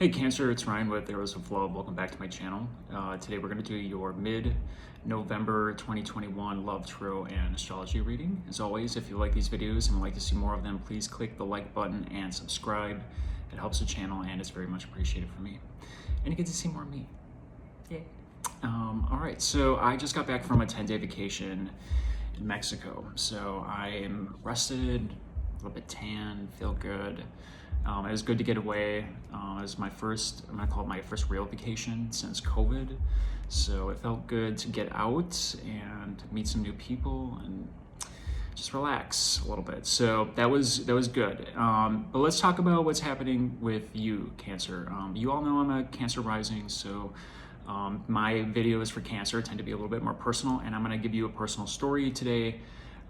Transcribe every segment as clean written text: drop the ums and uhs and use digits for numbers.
Hey Cancer, it's Ryan with Erosoflovetarot. Welcome back to my channel. Today we're going to do your mid-November 2021 love, tarot, and astrology reading. As always, if you like these videos and would like to see more of them, please click the like button and subscribe. It helps the channel and it's very much appreciated for me. And you get to see more of me. Yay. All right, so I just got back from a 10-day vacation in Mexico. So I am rested, a little bit tan, feel good. It was good to get away. It was my first, I'm gonna call it my first real vacation since COVID. So it felt good to get out and meet some new people and just relax a little bit. So that was good. But let's talk about what's happening with you, Cancer. You all know I'm a Cancer rising, so my videos for Cancer tend to be a little bit more personal, and I'm gonna give you a personal story today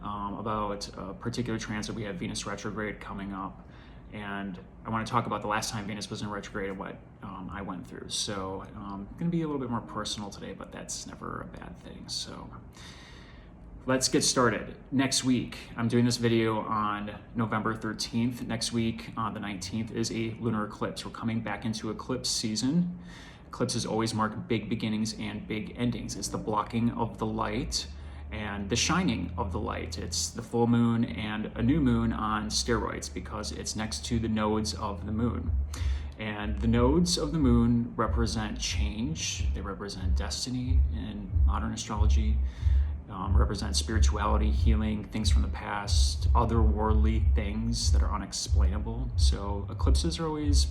about a particular transit. We have Venus retrograde coming up. And I want to talk about the last time Venus was in retrograde and what I went through. So going to be a little bit more personal today, but that's never a bad thing. So let's get started. Next week, I'm doing this video on November 13th. Next week on the 19th is a lunar eclipse. We're coming back into eclipse season. Eclipses always mark big beginnings and big endings. It's the blocking of the light and the shining of the light. It's the full moon and a new moon on steroids because it's next to the nodes of the moon. And the nodes of the moon represent change. They represent destiny in modern astrology, represent spirituality, healing, things from the past, otherworldly things that are unexplainable. So eclipses are always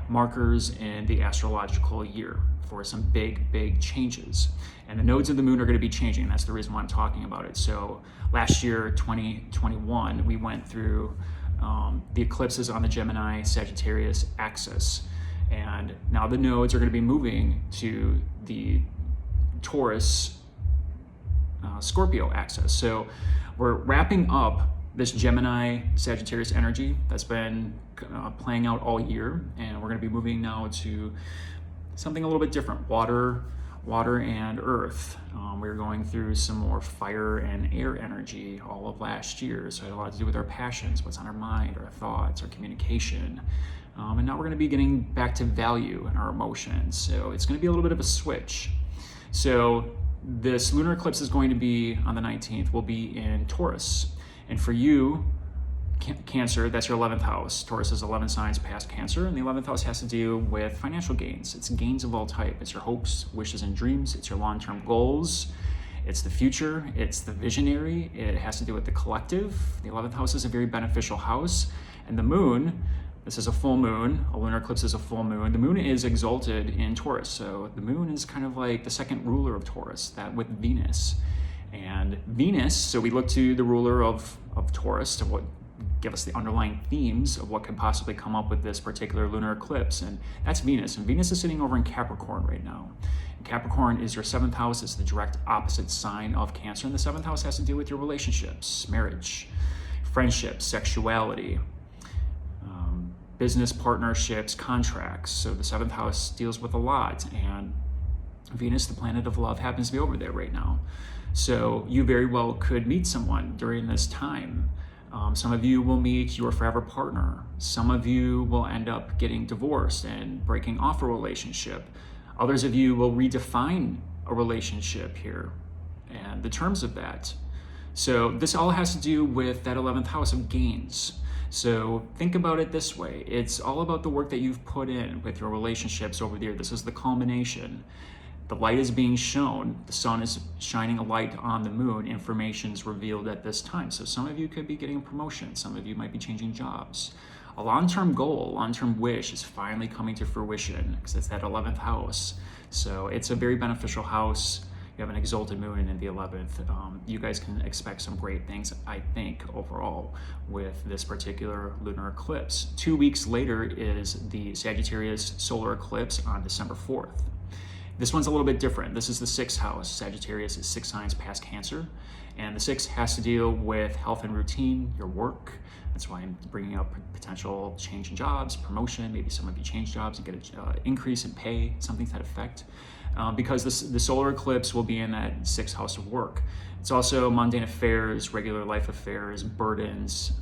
markers in the astrological year for some big changes. And the nodes of the moon are going to be changing. That's the reason why I'm talking about it. So last year, 2021, we went through the eclipses on the Gemini Sagittarius axis. And now the nodes are going to be moving to the Taurus Scorpio axis. So we're wrapping up this Gemini Sagittarius energy that's been playing out all year, and we're going to be moving now to something a little bit different: water and earth. We were going through some more fire and air energy all of last year, so it had a lot to do with our passions, what's on our mind, our thoughts, our communication. And now we're going to be getting back to value and our emotions. So it's going to be a little bit of a switch. So this lunar eclipse is going to be on the 19th, will be in Taurus. And for you, Cancer, that's your 11th house. Taurus is 11 signs past Cancer, and the 11th house has to do with financial gains. It's gains of all type. It's your hopes, wishes, and dreams. It's your long-term goals. It's the future. It's the visionary. It has to do with the collective. The 11th house is a very beneficial house. And the moon, this is a full moon. A lunar eclipse is a full moon. The moon is exalted in Taurus. So the moon is kind of like the second ruler of Taurus, that with Venus. And Venus, so we look to the ruler of Taurus to give us the underlying themes of what could possibly come up with this particular lunar eclipse, and that's Venus. And Venus is sitting over in Capricorn right now. And Capricorn is your 7th house. It's the direct opposite sign of Cancer, and the 7th house has to do with your relationships, marriage, friendships, sexuality, business partnerships, contracts. So the 7th house deals with a lot, and Venus, the planet of love, happens to be over there right now. So you very well could meet someone during this time. Some of you will meet your forever partner. Some of you will end up getting divorced and breaking off a relationship. Others of you will redefine a relationship here and the terms of that. So this all has to do with that 11th house of gains. So think about it this way. It's all about the work that you've put in with your relationships over the year. This is the culmination. The light is being shown, the sun is shining a light on the moon, information is revealed at this time. So some of you could be getting a promotion, some of you might be changing jobs. A long-term goal, long-term wish is finally coming to fruition because it's that 11th house. So it's a very beneficial house. You have an exalted moon in the 11th. You guys can expect some great things, I think, overall with this particular lunar eclipse. 2 weeks later is the Sagittarius solar eclipse on December 4th. This one's a little bit different. This is the 6th house. Sagittarius is 6 signs past Cancer. And the 6th has to deal with health and routine, your work. That's why I'm bringing up potential change in jobs, promotion. Maybe some of you change jobs and get an increase in pay, something to that effect. Because the solar eclipse will be in that 6th house of work. It's also mundane affairs, regular life affairs, burdens,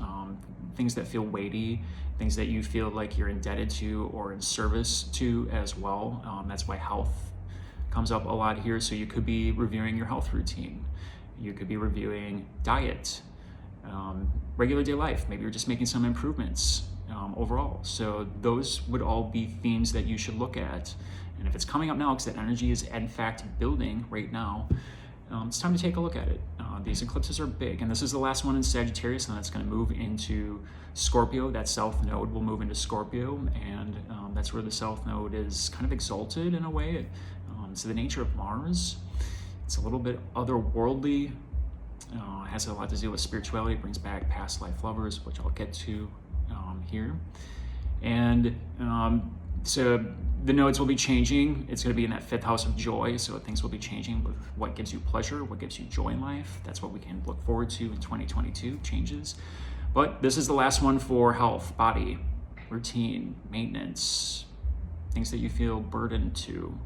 things that feel weighty, things that you feel like you're indebted to or in service to as well. That's why health comes up a lot here. So you could be reviewing your health routine. You could be reviewing diet, regular day life. Maybe you're just making some improvements overall. So those would all be themes that you should look at. And if it's coming up now, because that energy is in fact building right now, it's time to take a look at it. These eclipses are big, and this is the last one in Sagittarius, and that's going to move into Scorpio. That south node will move into Scorpio, and that's where the south node is kind of exalted in a way. So the nature of Mars, it's a little bit otherworldly, has a lot to do with spirituality, brings back past life lovers, which I'll get to here. And so the nodes will be changing. It's going to be in that 5th house of joy, so things will be changing with what gives you pleasure, what gives you joy in life. That's what we can look forward to in 2022, changes. But this is the last one for health, body, routine, maintenance, things that you feel burdened to.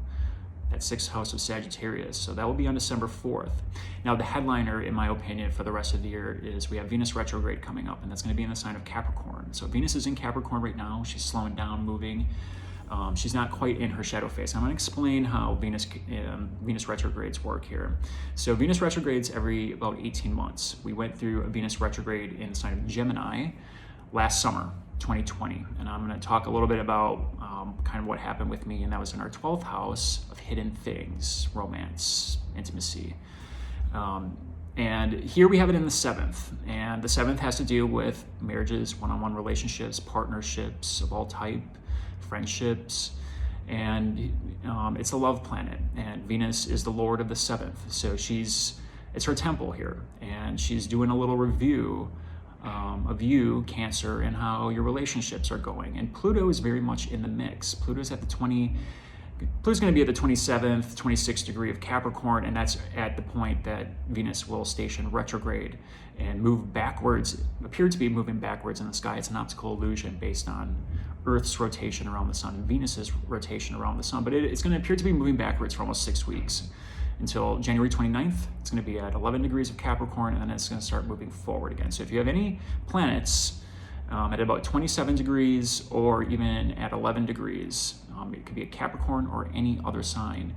That 6th house of Sagittarius. So that will be on December 4th. Now the headliner, in my opinion, for the rest of the year is we have Venus retrograde coming up, and that's going to be in the sign of Capricorn. So Venus is in Capricorn right now. She's slowing down, moving. She's not quite in her shadow phase. I'm going to explain how Venus retrogrades work here. So Venus retrogrades every about 18 months. We went through a Venus retrograde in the sign of Gemini last summer, 2020. And I'm going to talk a little bit about kind of what happened with me, and that was in our 12th house of hidden things, romance, intimacy. And here we have it in the 7th, and the 7th has to do with marriages, one-on-one relationships, partnerships of all type, friendships, and it's a love planet, and Venus is the lord of the 7th. So it's her temple here, and she's doing a little review of you, Cancer, and how your relationships are going. And Pluto is very much in the mix. Pluto's going to be at the 27th, 26th degree of Capricorn, and that's at the point that Venus will station retrograde and move backwards, appear to be moving backwards in the sky. It's an optical illusion based on Earth's rotation around the sun and Venus's rotation around the sun, but it's going to appear to be moving backwards for almost 6 weeks. Until January 29th, it's going to be at 11 degrees of Capricorn, and then it's going to start moving forward again. So if you have any planets at about 27 degrees or even at 11 degrees, it could be a Capricorn or any other sign,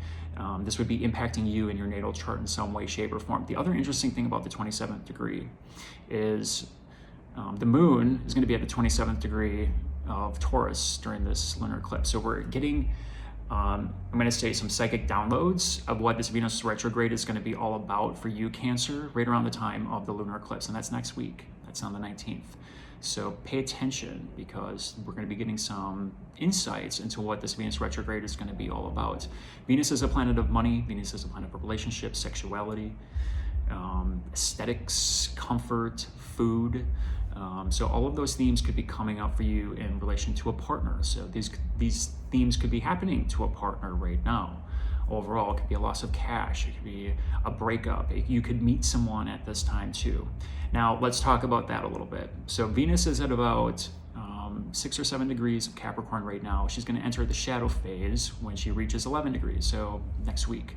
this would be impacting you in your natal chart in some way, shape, or form. The other interesting thing about the 27th degree is the moon is going to be at the 27th degree of Taurus during this lunar eclipse. So we're getting I'm going to say some psychic downloads of what this Venus retrograde is going to be all about for you, Cancer, right around the time of the lunar eclipse, and that's next week. That's on the 19th. So pay attention, because we're going to be getting some insights into what this Venus retrograde is going to be all about. Venus is a planet of money. Venus is a planet of relationships, sexuality, aesthetics, comfort, food. So all of those themes could be coming up for you in relation to a partner. So these themes could be happening to a partner right now. Overall, it could be a loss of cash. It could be a breakup. You could meet someone at this time too. Now, let's talk about that a little bit. So Venus is at about 6 or 7 degrees of Capricorn right now. She's going to enter the shadow phase when she reaches 11 degrees, so next week.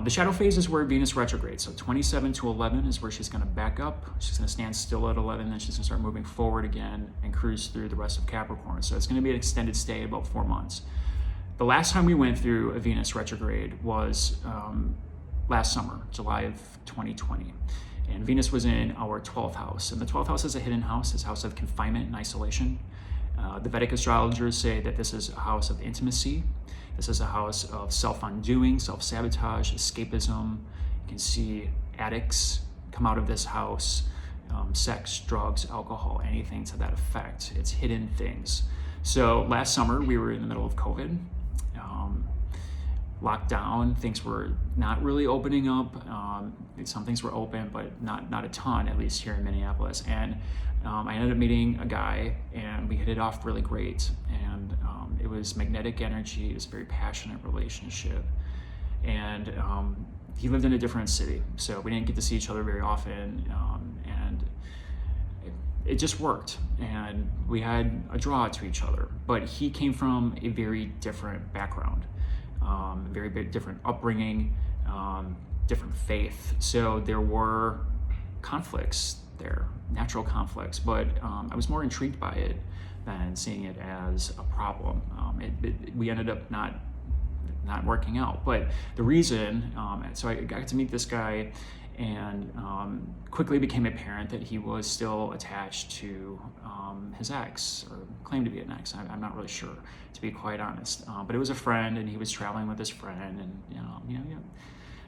The shadow phase is where Venus retrogrades. So 27 to 11 is where she's going to back up. She's going to stand still at 11, then she's going to start moving forward again and cruise through the rest of Capricorn. So it's going to be an extended stay, about 4 months. The last time we went through a Venus retrograde was last summer, July of 2020. And Venus was in our 12th house. And the 12th house is a hidden house. It's a house of confinement and isolation. The Vedic astrologers say that this is a house of intimacy. This is a house of self-undoing, self-sabotage, escapism. You can see addicts come out of this house, sex, drugs, alcohol, anything to that effect. It's hidden things. So last summer, we were in the middle of COVID, lockdown. Things were not really opening up. Some things were open, but not a ton, at least here in Minneapolis. And I ended up meeting a guy, and we hit it off really great. And it was magnetic energy. It was a very passionate relationship. And he lived in a different city, so we didn't get to see each other very often. And it just worked, and we had a draw to each other. But he came from a very different background, very different upbringing, different faith. So there were conflicts there, natural conflicts, but I was more intrigued by it than seeing it as a problem. We ended up not working out, but the reason, so I got to meet this guy, and quickly became apparent that he was still attached to his ex, or claimed to be an ex. I'm not really sure, to be quite honest. But it was a friend, and he was traveling with his friend, and I'm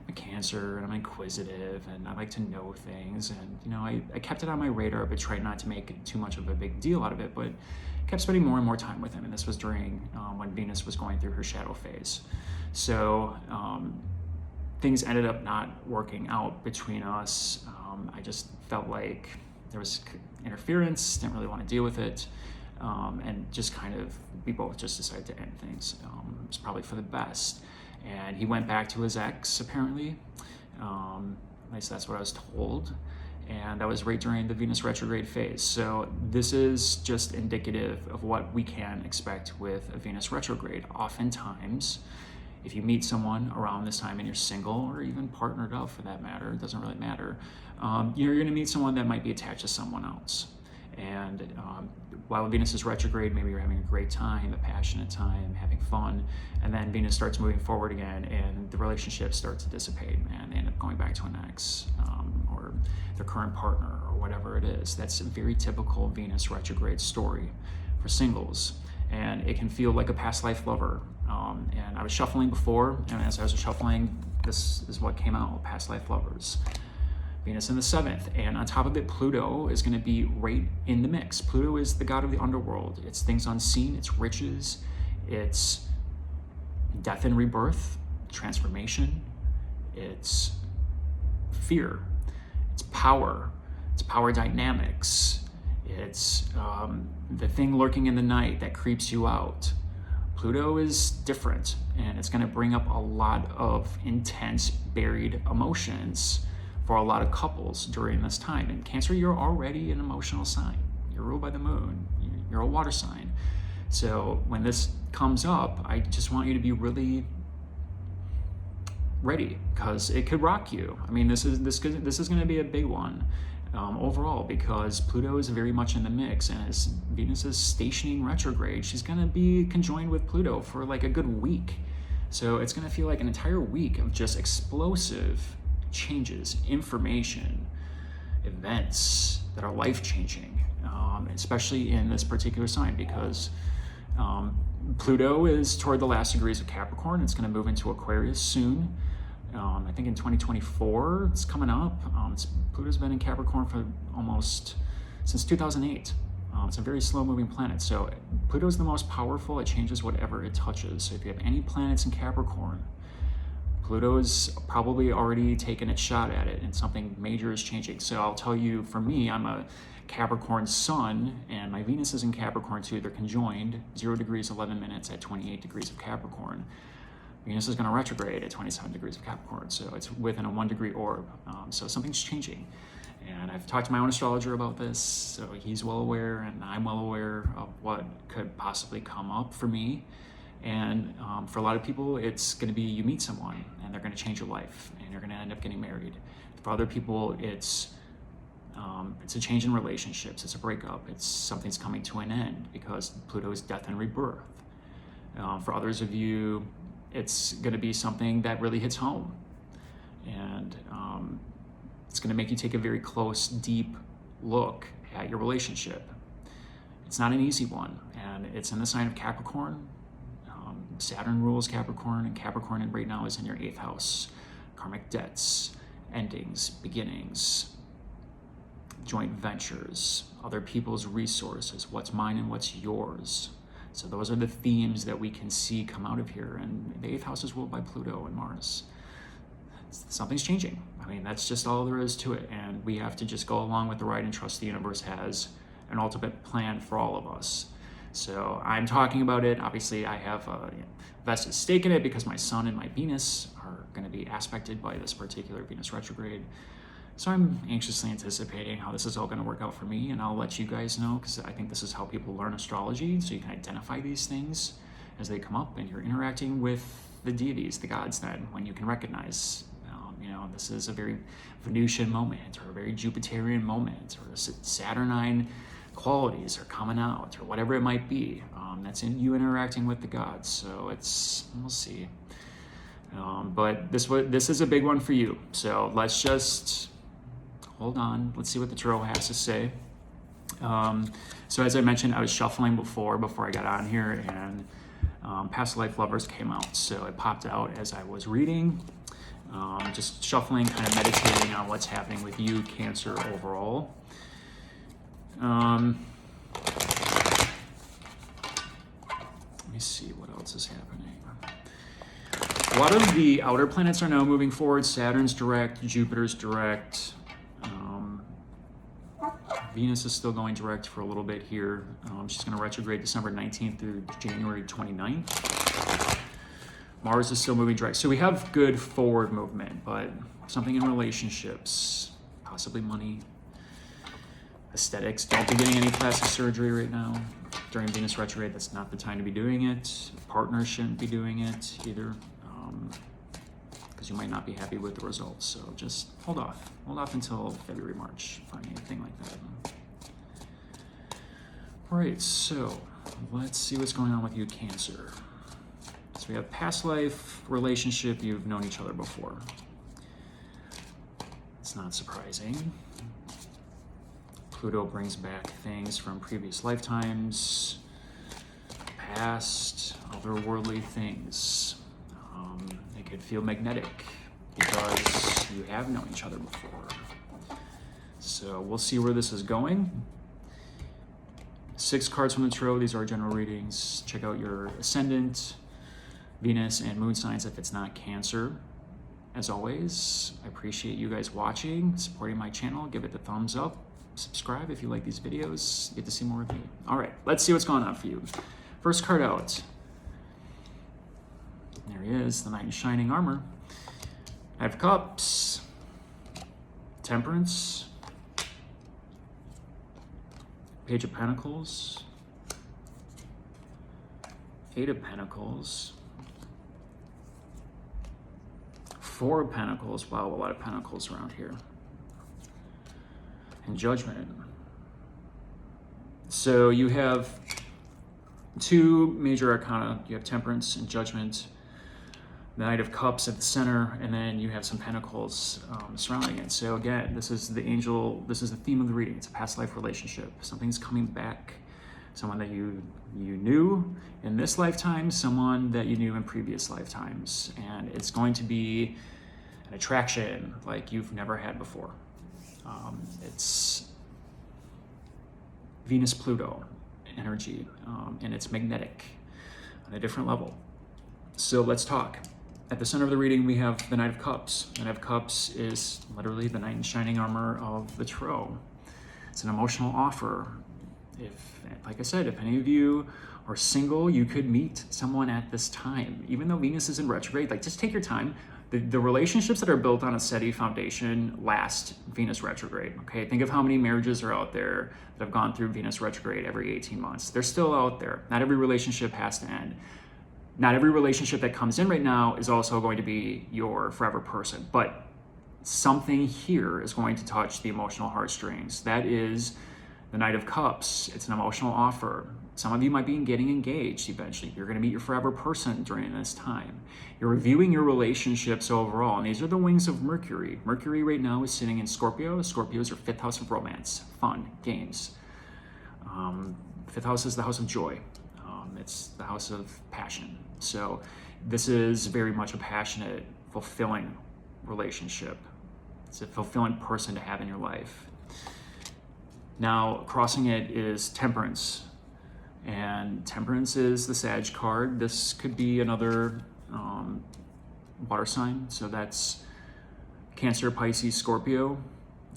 a Cancer, and I'm inquisitive, and I like to know things, and I kept it on my radar, but tried not to make too much of a big deal out of it, but kept spending more and more time with him, and this was during when Venus was going through her shadow phase. So things ended up not working out between us. I just felt like there was interference, didn't really want to deal with it, and just we both just decided to end things. It was probably for the best. And he went back to his ex, apparently. At least that's what I was told. And that was right during the Venus retrograde phase. So this is just indicative of what we can expect with a Venus retrograde. Oftentimes, if you meet someone around this time and you're single, or even partnered up for that matter, it doesn't really matter, you're going to meet someone that might be attached to someone else. And while Venus is retrograde, maybe you're having a great time, a passionate time, having fun, and then Venus starts moving forward again, and the relationships start to dissipate, and they end up going back to an ex, or their current partner, or whatever it is. That's a very typical Venus retrograde story for singles, and it can feel like a past life lover. And I was shuffling before, and as I was shuffling, this is what came out: past life lovers. Venus in the 7th, and on top of it, Pluto is going to be right in the mix. Pluto is the god of the underworld. It's things unseen, it's riches, it's death and rebirth, transformation, it's fear, it's power dynamics, it's the thing lurking in the night that creeps you out. Pluto is different, and it's going to bring up a lot of intense, buried emotions for a lot of couples during this time. And Cancer, you're already an emotional sign. You're ruled by the moon. You're a water sign. So when this comes up, I just want you to be really ready, because it could rock you. I mean, this is going to be a big one overall, because Pluto is very much in the mix, and as Venus is stationing retrograde, she's going to be conjoined with Pluto for like a good week. So it's going to feel like an entire week of just explosive changes, information, events that are life-changing, especially in this particular sign, because Pluto is toward the last degrees of Capricorn. It's going to move into Aquarius soon. I think in 2024 it's coming up. Pluto's been in Capricorn for since 2008. It's a very slow-moving planet. So Pluto's the most powerful. It changes whatever it touches. So if you have any planets in Capricorn, Pluto's probably already taken its shot at it, and something major is changing. So I'll tell you, for me, I'm a Capricorn sun, and my Venus is in Capricorn too. They're conjoined, 0 degrees 11 minutes at 28 degrees of Capricorn. Venus is going to retrograde at 27 degrees of Capricorn, so it's within a 1 degree orb. So something's changing. And I've talked to my own astrologer about this, so he's well aware, and I'm well aware of what could possibly come up for me. And for a lot of people, it's going to be you meet someone, and they're going to change your life, and you're going to end up getting married. For other people, it's a change in relationships, it's a breakup, it's something's coming to an end, because Pluto is death and rebirth. For others of you, it's going to be something that really hits home, and it's going to make you take a very close, deep look at your relationship. It's not an easy one, and it's in the sign of Capricorn. Saturn rules Capricorn, and Capricorn right now is in your 8th house. Karmic debts, endings, beginnings, joint ventures, other people's resources, what's mine and what's yours. So those are the themes that we can see come out of here. And the 8th house is ruled by Pluto and Mars. Something's changing. I mean, that's just all there is to it. And we have to just go along with the ride and trust the universe has an ultimate plan for all of us. So I'm talking about it. Obviously, I have a vested stake in it, because my Sun and my Venus are going to be aspected by this particular Venus retrograde. So I'm anxiously anticipating how this is all going to work out for me, and I'll let you guys know, because I think this is how people learn astrology, so you can identify these things as they come up, and you're interacting with the deities, the gods, then, when you can recognize this is a very Venusian moment, or a very Jupiterian moment, or Saturnine qualities are coming out, or whatever it might be. That's in you interacting with the gods. So we'll see. But this is a big one for you. So let's just hold on. Let's see what the tarot has to say. So as I mentioned, I was shuffling before I got on here, and Past Life Lovers came out. So it popped out as I was reading, just shuffling, kind of meditating on what's happening with you, Cancer, overall. Let me see what else is happening. A lot of the outer planets are now moving forward. Saturn's direct, Jupiter's direct. Venus is still going direct for a little bit here. She's going to retrograde December 19th through January 29th. Mars is still moving direct. So we have good forward movement, but something in relationships, possibly money, aesthetics. Don't be getting any plastic surgery right now. During Venus retrograde, that's not the time to be doing it. Partners shouldn't be doing it either, because you might not be happy with the results. So just hold off. Hold off until February, March, on anything like that. All right, so let's see what's going on with you, Cancer. So we have past life, relationship, you've known each other before. It's not surprising. Pluto brings back things from previous lifetimes, past, otherworldly things. It could feel magnetic because you have known each other before. So we'll see where this is going. 6 cards from the tarot. These are general readings. Check out your ascendant, Venus, and moon signs if it's not Cancer. As always, I appreciate you guys watching, supporting my channel. Give it the thumbs up. Subscribe if you like these videos. You get to see more of me. All right, let's see what's going on for you. First card out. There he is, the Knight in Shining Armor. Knight of Cups. Temperance. Page of Pentacles. 8 of Pentacles. 4 of Pentacles. Wow, a lot of Pentacles around here. And Judgment. So you have 2 major arcana. You have Temperance and Judgment. The Knight of Cups at the center, and then you have some Pentacles surrounding it. So again, this is the angel. This is the theme of the reading. It's a past life relationship. Something's coming back. Someone that you knew in this lifetime, someone that you knew in previous lifetimes, and it's going to be an attraction like you've never had before. It's Venus-Pluto energy, and it's magnetic on a different level. So let's talk. At the center of the reading, we have the Knight of Cups. The Knight of Cups is literally the Knight in Shining Armor of the tarot. It's an emotional offer. Like I said, if any of you are single, you could meet someone at this time. Even though Venus is in retrograde, like, just take your time. The relationships that are built on a steady foundation last Venus retrograde, okay? Think of how many marriages are out there that have gone through Venus retrograde every 18 months. They're still out there. Not every relationship has to end. Not every relationship that comes in right now is also going to be your forever person, but something here is going to touch the emotional heartstrings. That is the Knight of Cups. It's an emotional offer. Some of you might be getting engaged eventually. You're going to meet your forever person during this time. You're reviewing your relationships overall, and these are the wings of Mercury. Mercury right now is sitting in Scorpio. Scorpios are 5th house of romance, fun, games. 5th house is the house of joy. It's the house of passion. So this is very much a passionate, fulfilling relationship. It's a fulfilling person to have in your life. Now, crossing it is Temperance. And Temperance is the Sag card. This could be another water sign. So that's Cancer, Pisces, Scorpio.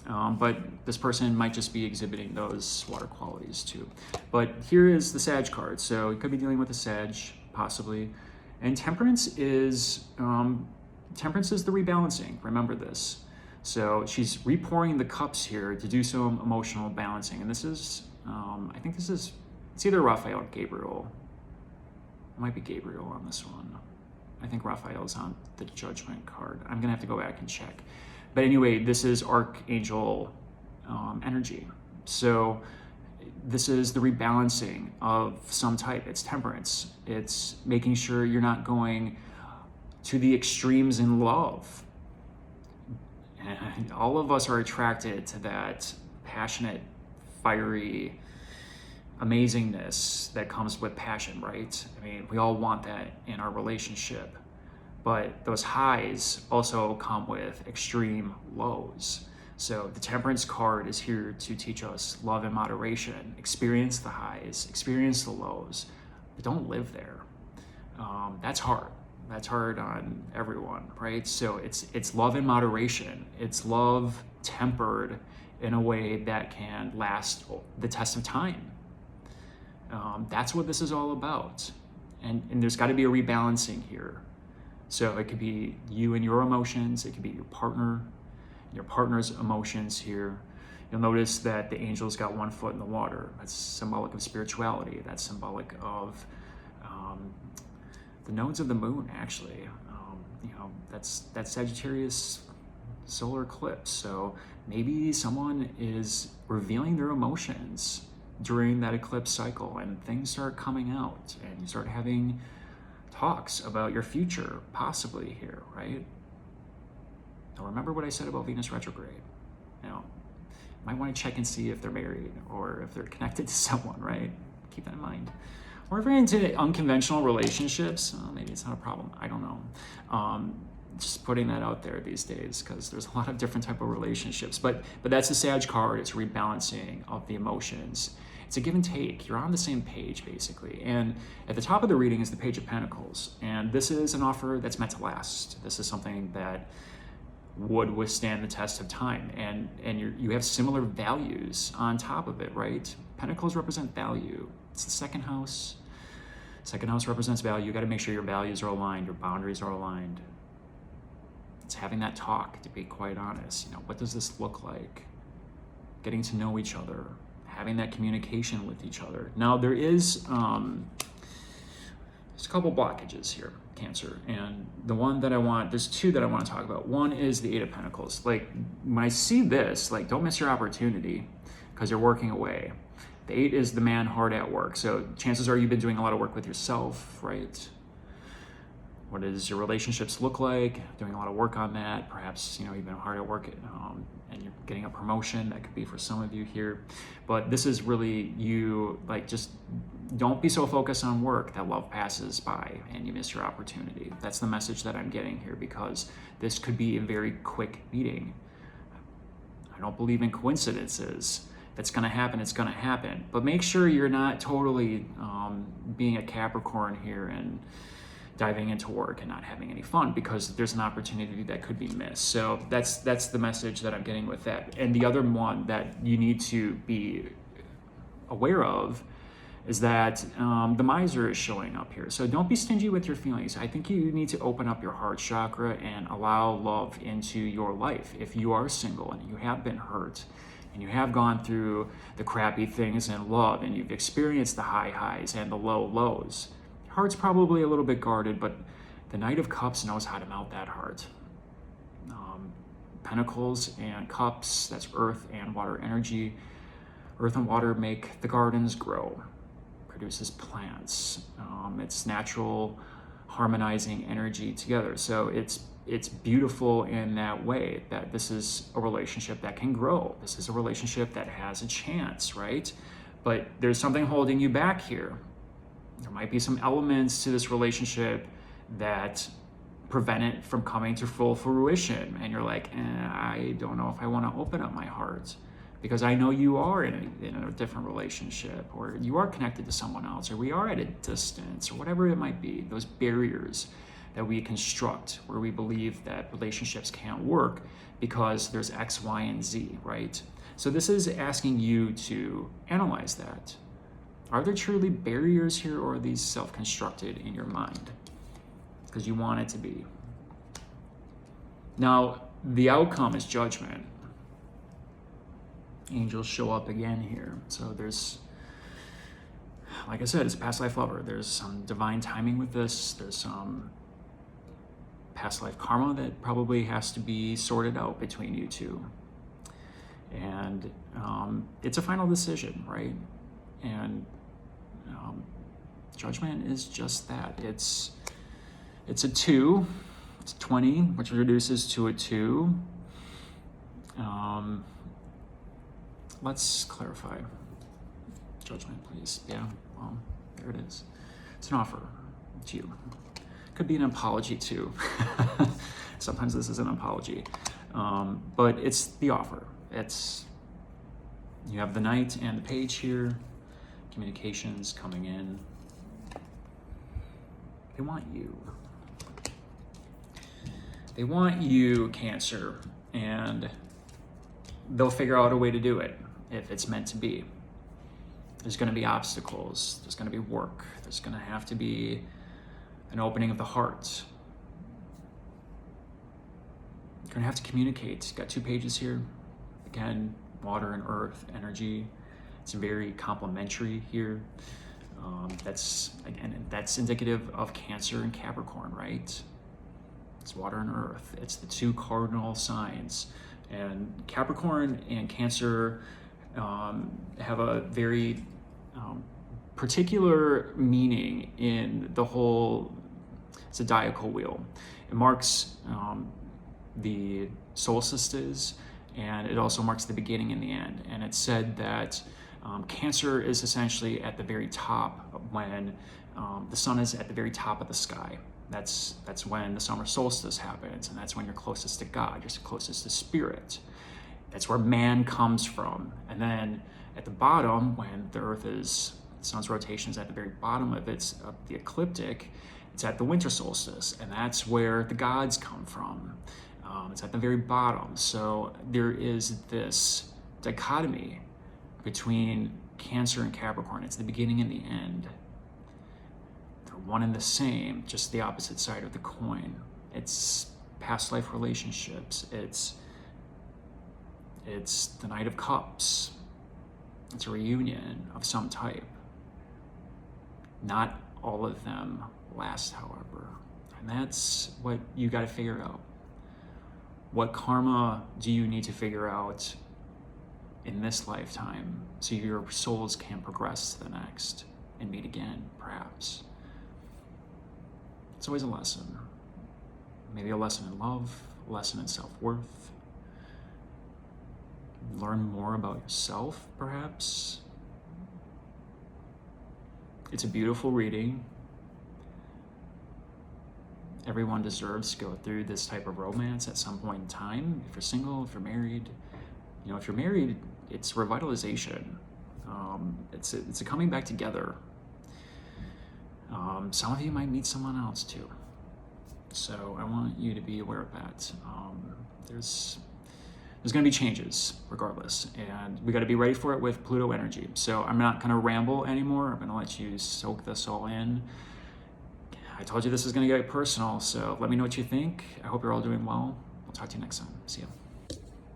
But this person might just be exhibiting those water qualities too. But here is the Sag card. So you could be dealing with a Sag, possibly. And Temperance is the rebalancing. Remember this. So she's repouring the cups here to do some emotional balancing. And this is, I think this is, it's either Raphael or Gabriel. It might be Gabriel on this one. I think Raphael's on the Judgment card. I'm gonna have to go back and check. But anyway, this is Archangel energy. So this is the rebalancing of some type. It's temperance. It's making sure you're not going to the extremes in love. And all of us are attracted to that passionate, fiery amazingness that comes with passion, right? I mean, we all want that in our relationship. But those highs also come with extreme lows. So the Temperance card is here to teach us love and moderation. Experience the highs, experience the lows, but don't live there. That's hard. That's hard on everyone, right? So it's love in moderation. It's love tempered in a way that can last the test of time. That's what this is all about. And there's got to be a rebalancing here. So it could be you and your emotions. It could be your partner's emotions here. You'll notice that the angel's got one foot in the water. That's symbolic of spirituality. That's symbolic of the nodes of the moon, actually. That's Sagittarius solar eclipse. So maybe someone is revealing their emotions during that eclipse cycle, and things start coming out, and you start having talks about your future, possibly here, right? Now remember what I said about Venus retrograde. You might want to check and see if they're married or if they're connected to someone, right? Keep that in mind. Or if you're into unconventional relationships, maybe it's not a problem. I don't know. Just putting that out there these days, because there's a lot of different type of relationships. But that's the Sag card. It's rebalancing of the emotions. It's a give and take. You're on the same page, basically. And at the top of the reading is the Page of Pentacles. And this is an offer that's meant to last. This is something that would withstand the test of time. And you have similar values on top of it, right? Pentacles represent value. It's the second house. Second house represents value. You got to make sure your values are aligned, your boundaries are aligned. It's having that talk, to be quite honest. What does this look like? Getting to know each other, having that communication with each other. Now there's a couple blockages here, Cancer, and there's two that I want to talk about. One is the Eight of Pentacles. Like, when I see this, don't miss your opportunity, because you're working away. The Eight is the man hard at work. So chances are you've been doing a lot of work with yourself, right? What does your relationships look like? Doing a lot of work on that. Perhaps, you've been hard at work and you're getting a promotion. That could be for some of you here. But this is really you, just don't be so focused on work that love passes by and you miss your opportunity. That's the message that I'm getting here, because this could be a very quick meeting. I don't believe in coincidences. If it's going to happen, it's going to happen. But make sure you're not totally being a Capricorn here and diving into work and not having any fun, because there's an opportunity that could be missed. So that's the message that I'm getting with that. And the other one that you need to be aware of is that the miser is showing up here. So don't be stingy with your feelings. I think you need to open up your heart chakra and allow love into your life. If you are single and you have been hurt and you have gone through the crappy things in love and you've experienced the high highs and the low lows, heart's probably a little bit guarded, but the Knight of Cups knows how to melt that heart. Pentacles and Cups, that's earth and water energy. Earth and water make the gardens grow, produces plants. It's natural harmonizing energy together. So it's beautiful in that way, that this is a relationship that can grow. This is a relationship that has a chance, right? But there's something holding you back here. There might be some elements to this relationship that prevent it from coming to full fruition. And you're like, I don't know if I want to open up my heart, because I know you are in a different relationship, or you are connected to someone else, or we are at a distance, or whatever it might be. Those barriers that we construct where we believe that relationships can't work because there's X, Y, and Z, right? So this is asking you to analyze that. Are there truly barriers here, or are these self-constructed in your mind because you want it to be? Now, the outcome is Judgment. Angels show up again here. So there's, like I said, it's a past life lover. There's some divine timing with this. There's some past life karma that probably has to be sorted out between you two. And it's a final decision, right? And judgment is just that. It's a 2. It's 20, which reduces to a 2. Let's clarify. Judgment, please. Yeah, well, there it is. It's an offer to you. Could be an apology too. Sometimes this is an apology. But it's the offer. You have the Knight and the Page here. Communications coming in. They want you. They want you, Cancer, and they'll figure out a way to do it if it's meant to be. There's going to be obstacles. There's going to be work. There's going to have to be an opening of the heart. You're going to have to communicate. Got 2 pages here. Again, water and earth energy. It's very complementary here. That's indicative of Cancer and Capricorn, right? It's water and earth. It's the 2 cardinal signs. And Capricorn and Cancer have a very particular meaning in the whole zodiacal wheel. It marks the solstices, and it also marks the beginning and the end. And it's said that Cancer is essentially at the very top when the sun is at the very top of the sky. That's when the summer solstice happens, and that's when you're closest to God, you're closest to spirit. That's where man comes from. And then at the bottom, when the sun's rotation is at the very bottom of the ecliptic, it's at the winter solstice, and that's where the gods come from. It's at the very bottom. So there is this dichotomy between Cancer and Capricorn. It's the beginning and the end. They're one and the same, just the opposite side of the coin. It's past life relationships. It's the Knight of Cups. It's a reunion of some type. Not all of them last, however. And that's what you got to figure out. What karma do you need to figure out in this lifetime so your souls can progress to the next and meet again, perhaps? It's always a lesson. Maybe a lesson in love, a lesson in self-worth. Learn more about yourself, perhaps. It's a beautiful reading. Everyone deserves to go through this type of romance at some point in time. If you're single, if you're married, if you're married, it's revitalization. It's a coming back together. Some of you might meet someone else too. So I want you to be aware of that. There's going to be changes regardless, and we got to be ready for it with Pluto energy. So I'm not going to ramble anymore. I'm going to let you soak this all in. I told you this is going to get personal, so let me know what you think. I hope you're all doing well. We'll talk to you next time. See ya.